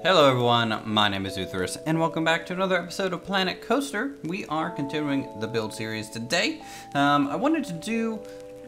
Hello everyone, my name is Uthris, and welcome back to another episode of Planet Coaster. We are continuing the build series today. I wanted to do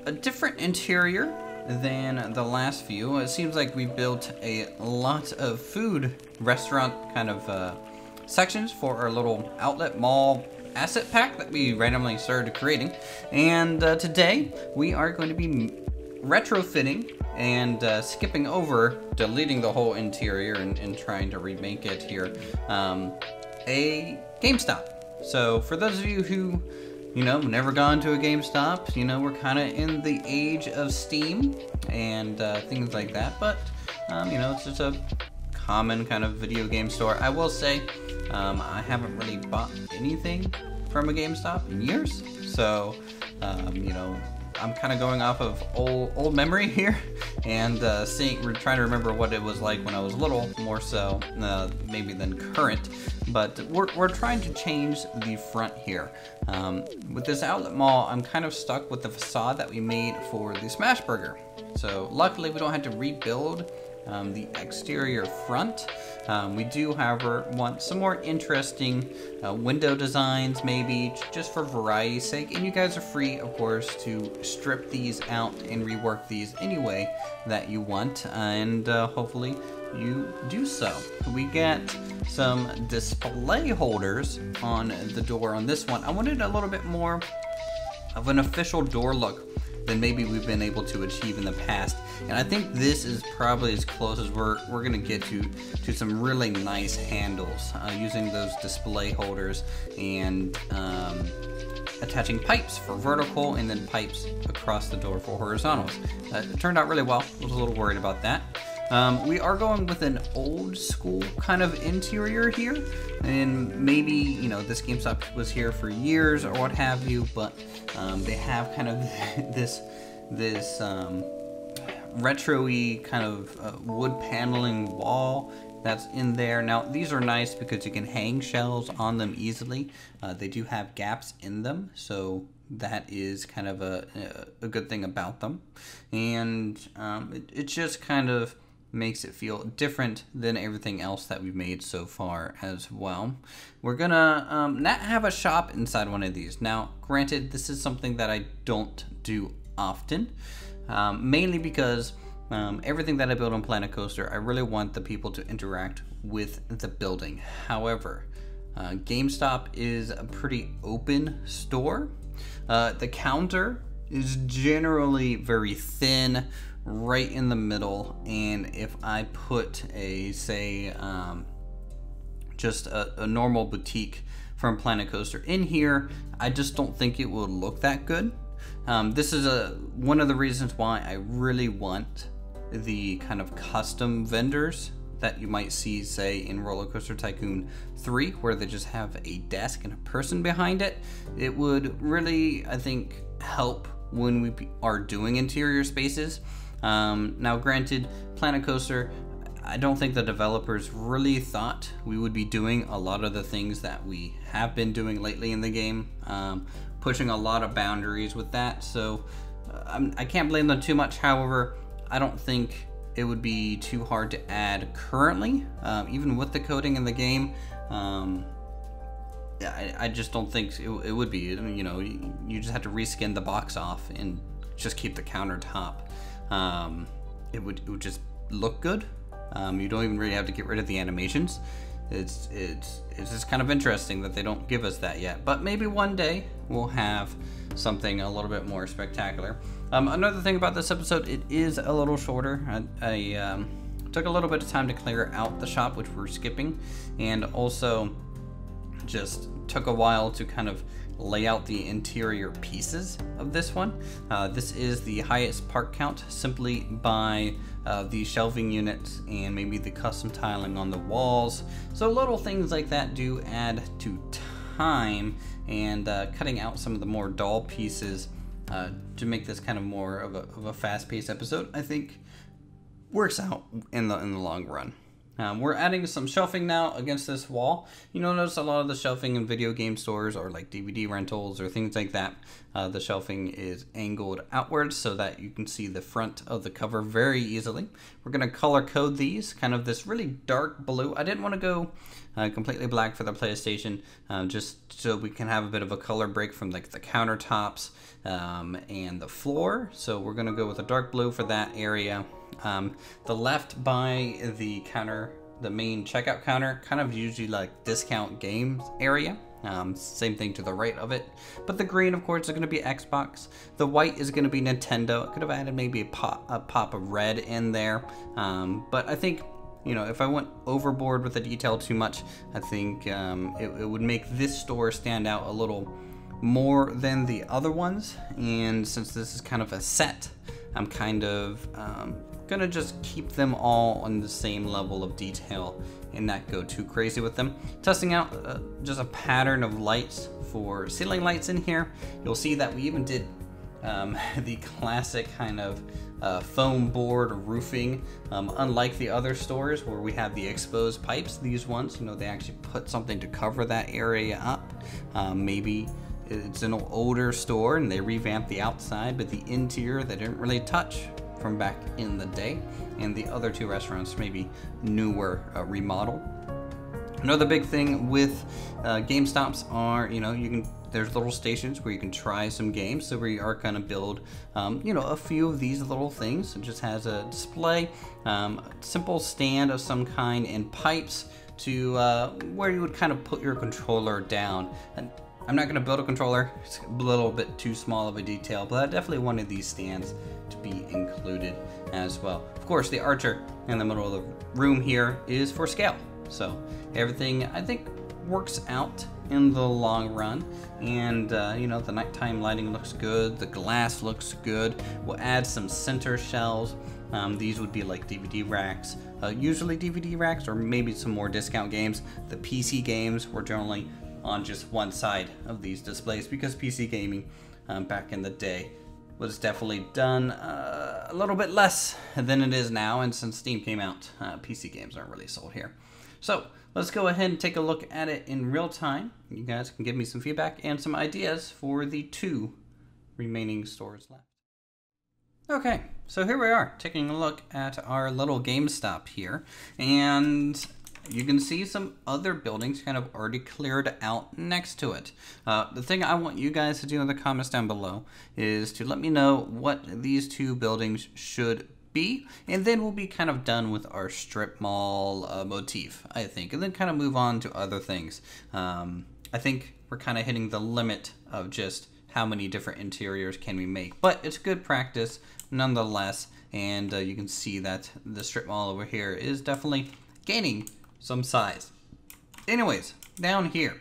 a different interior than the last few. It seems like we built a lot of food restaurant kind of sections for our little outlet mall asset pack that we randomly started creating. And today we are going to be retrofitting and skipping over, deleting the whole interior and trying to remake it here, a GameStop. So for those of you who, never gone to a GameStop, we're kind of in the age of Steam and things like that, but, it's just a common kind of video game store. I will say, I haven't really bought anything from a GameStop in years, so, I'm kind of going off of old memory here, and we're trying to remember what it was like when I was little, more so maybe than current. But we're trying to change the front here. With this outlet mall, I'm kind of stuck with the facade that we made for the Smash Burger. So luckily, we don't have to rebuild the exterior front. We do, however, want some more interesting window designs, maybe, just for variety's sake. And you guys are free, of course, to strip these out and rework these any way that you want. And hopefully you do so. We get some display holders on the door on this one. I wanted a little bit more of an official door look than maybe we've been able to achieve in the past. And I think this is probably as close as we're gonna get to some really nice handles using those display holders and attaching pipes for vertical and then pipes across the door for horizontals. It turned out really well. I was a little worried about that. We are going with an old school kind of interior here, and maybe, this GameStop was here for years or what have you, but they have kind of this retro-y kind of wood paneling wall that's in there. Now, these are nice because you can hang shelves on them easily. They do have gaps in them, so that is kind of a good thing about them. And it just kind of makes it feel different than everything else that we've made so far as well. We're gonna not have a shop inside one of these. Now, granted, this is something that I don't do often, mainly because everything that I build on Planet Coaster, I really want the people to interact with the building. However, GameStop is a pretty open store. The counter is generally very thin, right in the middle, and if I put just a normal boutique from Planet Coaster in here, I just don't think it will look that good. This is one of the reasons why I really want the kind of custom vendors that you might see, say, in Roller Coaster Tycoon 3, where they just have a desk and a person behind it. It would really, I think, help when we are doing interior spaces. Now, granted, Planet Coaster, I don't think the developers really thought we would be doing a lot of the things that we have been doing lately in the game, pushing a lot of boundaries with that, so I can't blame them too much. However, I don't think it would be too hard to add currently, even with the coding in the game. I just don't think it would be. You just have to reskin the box off and just keep the countertop. It would just look good. You don't even really have to get rid of the animations. It's just kind of interesting that they don't give us that yet. But maybe one day we'll have something a little bit more spectacular. Another thing about this episode, it is a little shorter. I took a little bit of time to clear out the shop, which we're skipping, and also just took a while to kind of lay out the interior pieces of this one. This is the highest part count simply by the shelving units and maybe the custom tiling on the walls. So little things like that do add to time, and cutting out some of the more dull pieces to make this kind of more of a fast-paced episode, I think works out in the long run. We're adding some shelving now against this wall. You notice a lot of the shelving in video game stores or like DVD rentals or things like that. The shelving is angled outwards so that you can see the front of the cover very easily. We're going to color code these, kind of this really dark blue. I didn't want to go completely black for the PlayStation, just so we can have a bit of a color break from like the countertops and the floor. So we're going to go with a dark blue for that area. The left by the counter, the main checkout counter, kind of usually like discount games area. Same thing to the right of it. But the green, of course, is going to be Xbox. The white is going to be Nintendo. I could have added maybe a pop of red in there. But I think, you know, if I went overboard with the detail too much, I think it would make this store stand out a little more than the other ones. And since this is kind of a set, I'm kind of gonna just keep them all on the same level of detail and not go too crazy with them. Testing out just a pattern of lights for ceiling lights in here. You'll see that we even did the classic kind of foam board roofing. Unlike the other stores where we have the exposed pipes, these ones, you know, they actually put something to cover that area up. Maybe it's an older store and they revamped the outside, but the interior they didn't really touch from back in the day. And the other two restaurants maybe newer, remodel. Another big thing with GameStops are, you know, there's little stations where you can try some games. So we are going to build, you know, a few of these little things. It just has a display, simple stand of some kind, and pipes to where you would kind of put your controller down. And I'm not going to build a controller. It's a little bit too small of a detail, but I definitely wanted these stands to be included as well. Of course, the archer in the middle of the room here is for scale. So everything, I think, works out in the long run. And, you know, the nighttime lighting looks good. The glass looks good. We'll add some center shelves. These would be like DVD racks. Usually DVD racks, or maybe some more discount games. The PC games were generally on just one side of these displays because PC gaming back in the day was definitely done a little bit less than it is now, and since Steam came out, PC games aren't really sold here. So let's go ahead and take a look at it in real time. You guys can give me some feedback and some ideas for the 2 remaining stores left. Okay, so here we are taking a look at our little GameStop here, and you can see some other buildings kind of already cleared out next to it. The thing I want you guys to do in the comments down below is to let me know what these 2 buildings should be, and then we'll be kind of done with our strip mall motif, I think, and then kind of move on to other things. I think we're kind of hitting the limit of just how many different interiors can we make, but it's good practice nonetheless, and you can see that the strip mall over here is definitely gaining some size. Anyways, down here,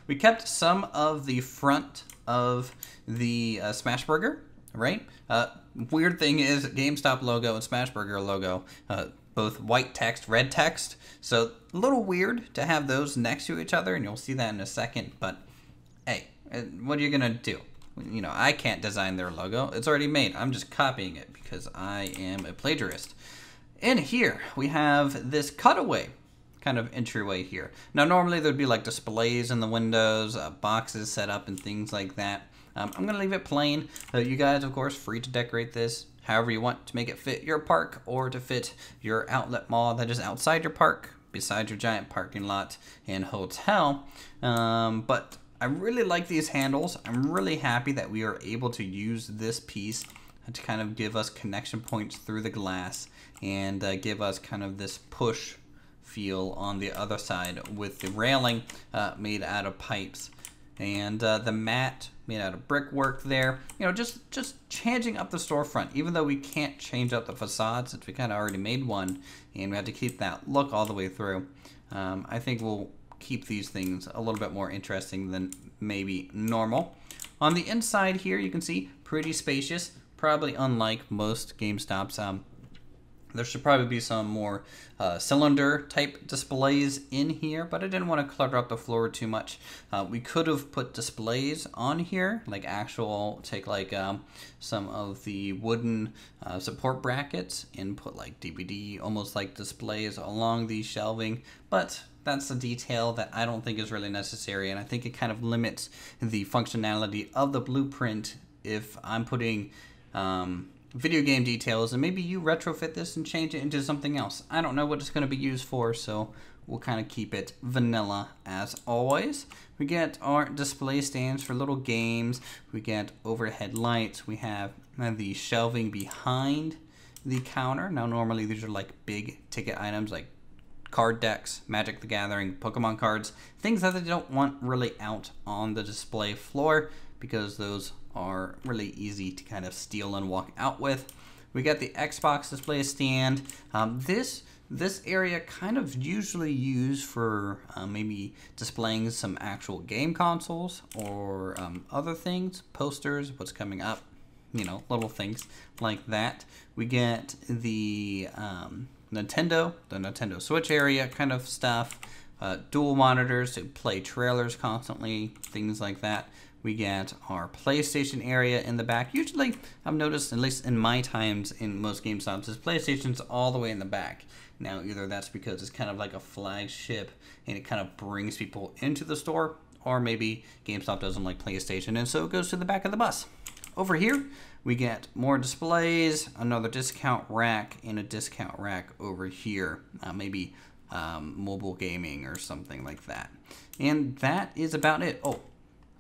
we kept some of the front of the Smashburger, right? Weird thing is GameStop logo and Smashburger logo, both white text, red text. So a little weird to have those next to each other, and you'll see that in a second. But hey, what are you gonna do? You know, I can't design their logo. It's already made. I'm just copying it because I am a plagiarist. In here, we have this cutaway kind of entryway here. Now, normally there'd be like displays in the windows, boxes set up and things like that. I'm going to leave it plain. You guys, of course, free to decorate this however you want to make it fit your park or to fit your outlet mall that is outside your park, beside your giant parking lot and hotel. But I really like these handles. I'm really happy that we are able to use this piece to kind of give us connection points through the glass and give us kind of this push feel on the other side with the railing made out of pipes and the mat made out of brickwork there. You know, just changing up the storefront, even though we can't change up the facade since we kind of already made one and we had to keep that look all the way through. I think we'll keep these things a little bit more interesting than maybe normal. On the inside here, you can see pretty spacious, probably unlike most GameStops. There should probably be some more cylinder type displays in here, but I didn't want to clutter up the floor too much. We could have put displays on here, like take like some of the wooden support brackets and put like DVD, almost like displays along the shelving, but that's a detail that I don't think is really necessary, and I think it kind of limits the functionality of the blueprint if I'm putting video game details, and maybe you retrofit this and change it into something else. I don't know what it's going to be used for, so we'll kind of keep it vanilla as always. We get our display stands for little games. We get overhead lights. We have the shelving behind the counter. Now normally these are like big ticket items like card decks, Magic the Gathering, Pokemon cards, things that they don't want really out on the display floor because those are really easy to kind of steal and walk out with. We got the Xbox display stand. This area kind of usually used for maybe displaying some actual game consoles or other things, posters, what's coming up, you know, little things like that. We get the Nintendo Switch area kind of stuff, dual monitors to play trailers constantly, things like that. We get our PlayStation area in the back. Usually, I've noticed, at least in my times in most GameStops, is PlayStation's all the way in the back. Now, either that's because it's kind of like a flagship and it kind of brings people into the store, or maybe GameStop doesn't like PlayStation and so it goes to the back of the bus. Over here, we get more displays, another discount rack, and a discount rack over here. Maybe mobile gaming or something like that. And that is about it. Oh,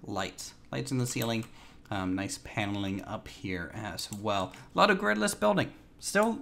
lights in the ceiling, nice paneling up here as well. A lot of gridless building. Still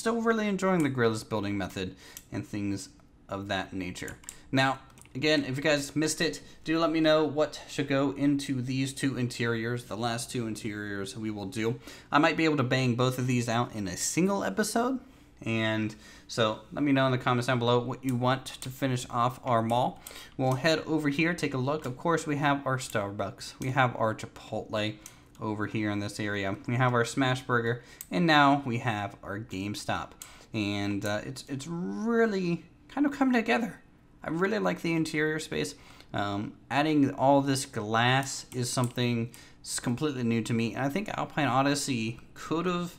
really enjoying the gridless building method and things of that nature. Now, again, if you guys missed it, do let me know what should go into these two interiors, the last two interiors we will do. I might be able to bang both of these out in a single episode. And so let me know in the comments down below what you want to finish off our mall. We'll head over here, take a look. Of course, we have our Starbucks. We have our Chipotle over here in this area. We have our Smash Burger. And now we have our GameStop. And it's really kind of coming together. I really like the interior space. Adding all this glass is something that's completely new to me. And I think Alpine Odyssey could have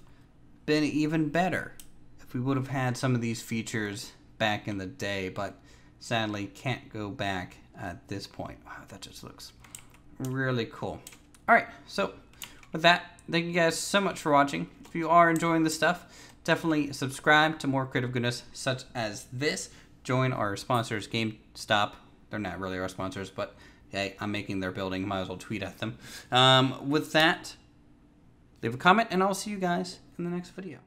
been even better if we would have had some of these features back in the day, but sadly can't go back at this point. Wow, that just looks really cool. All right, so with that, thank you guys so much for watching. If you are enjoying this stuff, definitely subscribe to more creative goodness such as this. Join our sponsors, GameStop. They're not really our sponsors, but hey, I'm making their building. Might as well tweet at them. With that, leave a comment, and I'll see you guys in the next video.